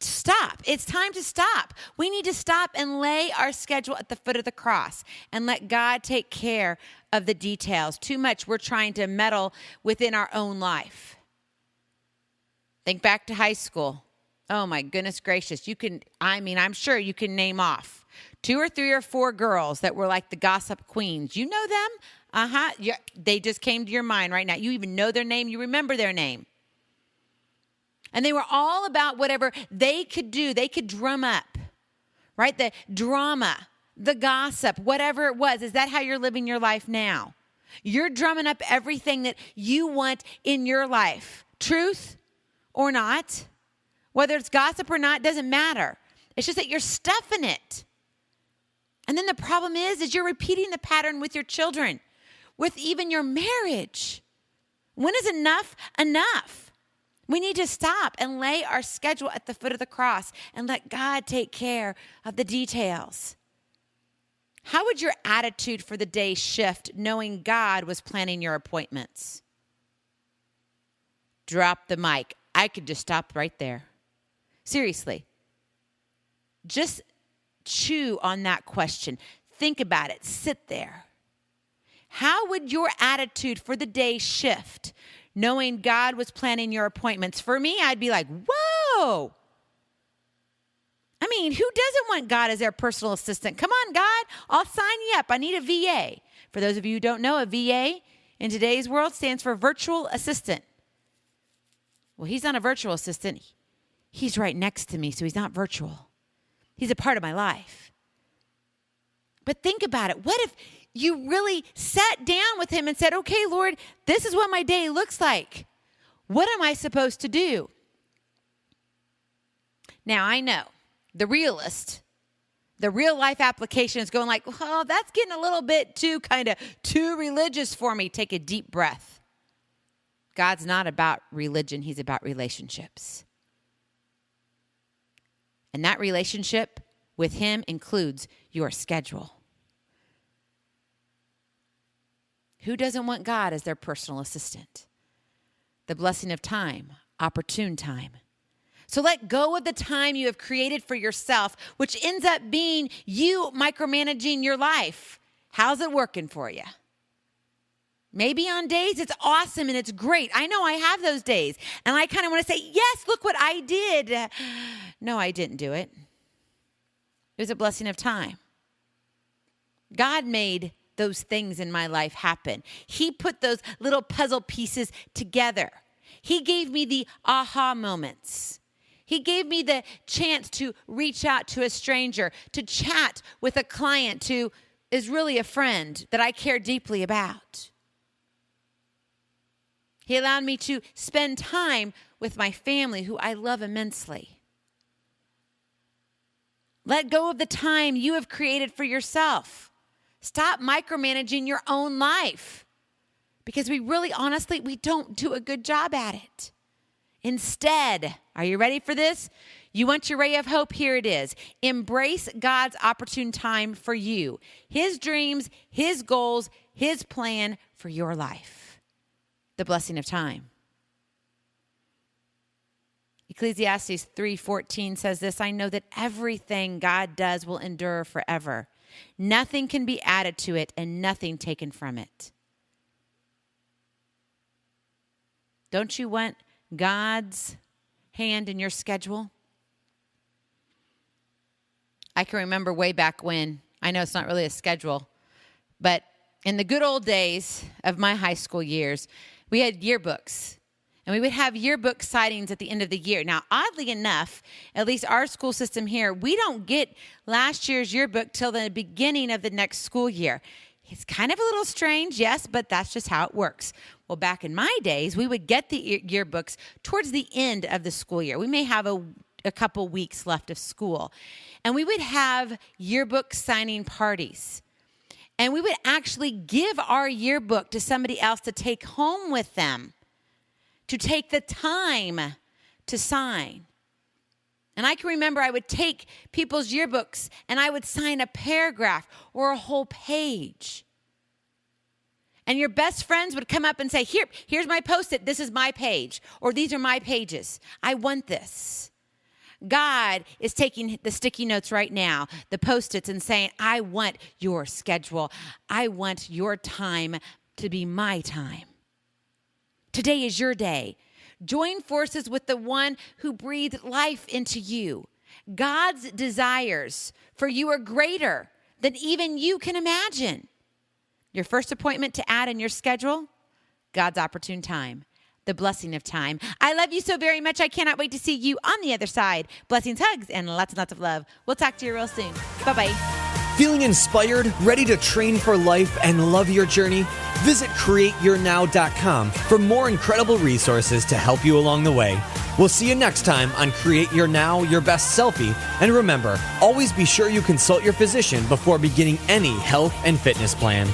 stop. It's time to stop. We need to stop and lay our schedule at the foot of the cross and let God take care of the details. Too much we're trying to meddle within our own life. Think back to high school. Oh my goodness gracious. I'm sure you can name off 2 or 3 or 4 girls that were like the gossip queens. You know them? They just came to your mind right now. You even know their name. You remember their name. And they were all about whatever they could do. They could drum up, right? The drama, the gossip, whatever it was. Is that how you're living your life now? You're drumming up everything that you want in your life. Truth or not, whether it's gossip or not, doesn't matter. It's just that you're stuffing it. And then the problem is you're repeating the pattern with your children, with even your marriage. When is enough enough? We need to stop and lay our schedule at the foot of the cross and let God take care of the details. How would your attitude for the day shift knowing God was planning your appointments? Drop the mic. I could just stop right there. Seriously. Just chew on that question. Think about it. Sit there. How would your attitude for the day shift knowing God was planning your appointments? For me, I'd be like, whoa. I mean, who doesn't want God as their personal assistant? Come on, God, I'll sign you up. I need a VA. For those of you who don't know, a VA in today's world stands for virtual assistant. Well, he's not a virtual assistant. He's right next to me, so he's not virtual. He's a part of my life. But think about it. What if you really sat down with him and said, okay, Lord, this is what my day looks like. What am I supposed to do? Now, I know the realist, the real life application is going like, well, that's getting a little bit too religious for me. Take a deep breath. God's not about religion. He's about relationships. And that relationship with him includes your schedule. Who doesn't want God as their personal assistant? The blessing of time, opportune time. So let go of the time you have created for yourself, which ends up being you micromanaging your life. How's it working for you? Maybe on days it's awesome and it's great. I know I have those days. And I kind of want to say, yes, look what I did. No, I didn't do it. It was a blessing of time. God made those things in my life happen. He put those little puzzle pieces together. He gave me the aha moments. He gave me the chance to reach out to a stranger, to chat with a client who is really a friend that I care deeply about. He allowed me to spend time with my family, who I love immensely. Let go of the time you have created for yourself. Stop micromanaging your own life, because we don't do a good job at it. Instead, are you ready for this? You want your ray of hope? Here it is. Embrace God's opportune time for you. His dreams, his goals, his plan for your life. The blessing of time. Ecclesiastes 3:14 says this, I know that everything God does will endure forever. Nothing can be added to it and nothing taken from it. Don't you want God's hand in your schedule? I can remember way back when, I know it's not really a schedule, but in the good old days of my high school years, we had yearbooks. And we would have yearbook sightings at the end of the year. Now, oddly enough, at least our school system here, we don't get last year's yearbook till the beginning of the next school year. It's kind of a little strange, yes, but that's just how it works. Well, back in my days, we would get the yearbooks towards the end of the school year. We may have a couple weeks left of school. And we would have yearbook signing parties. And we would actually give our yearbook to somebody else to take home with them, to take the time to sign. And I can remember I would take people's yearbooks and I would sign a paragraph or a whole page. And your best friends would come up and say, here's my Post-it. This is my page. Or these are my pages. I want this. God is taking the sticky notes right now, the Post-its, and saying, I want your schedule. I want your time to be my time. Today is your day. Join forces with the one who breathed life into you. God's desires for you are greater than even you can imagine. Your first appointment to add in your schedule, God's opportune time, the blessing of time. I love you so very much. I cannot wait to see you on the other side. Blessings, hugs, and lots of love. We'll talk to you real soon. Bye-bye. Feeling inspired, ready to train for life and love your journey? Visit createyournow.com for more incredible resources to help you along the way. We'll see you next time on Create Your Now, Your Best Selfie. And remember, always be sure you consult your physician before beginning any health and fitness plan.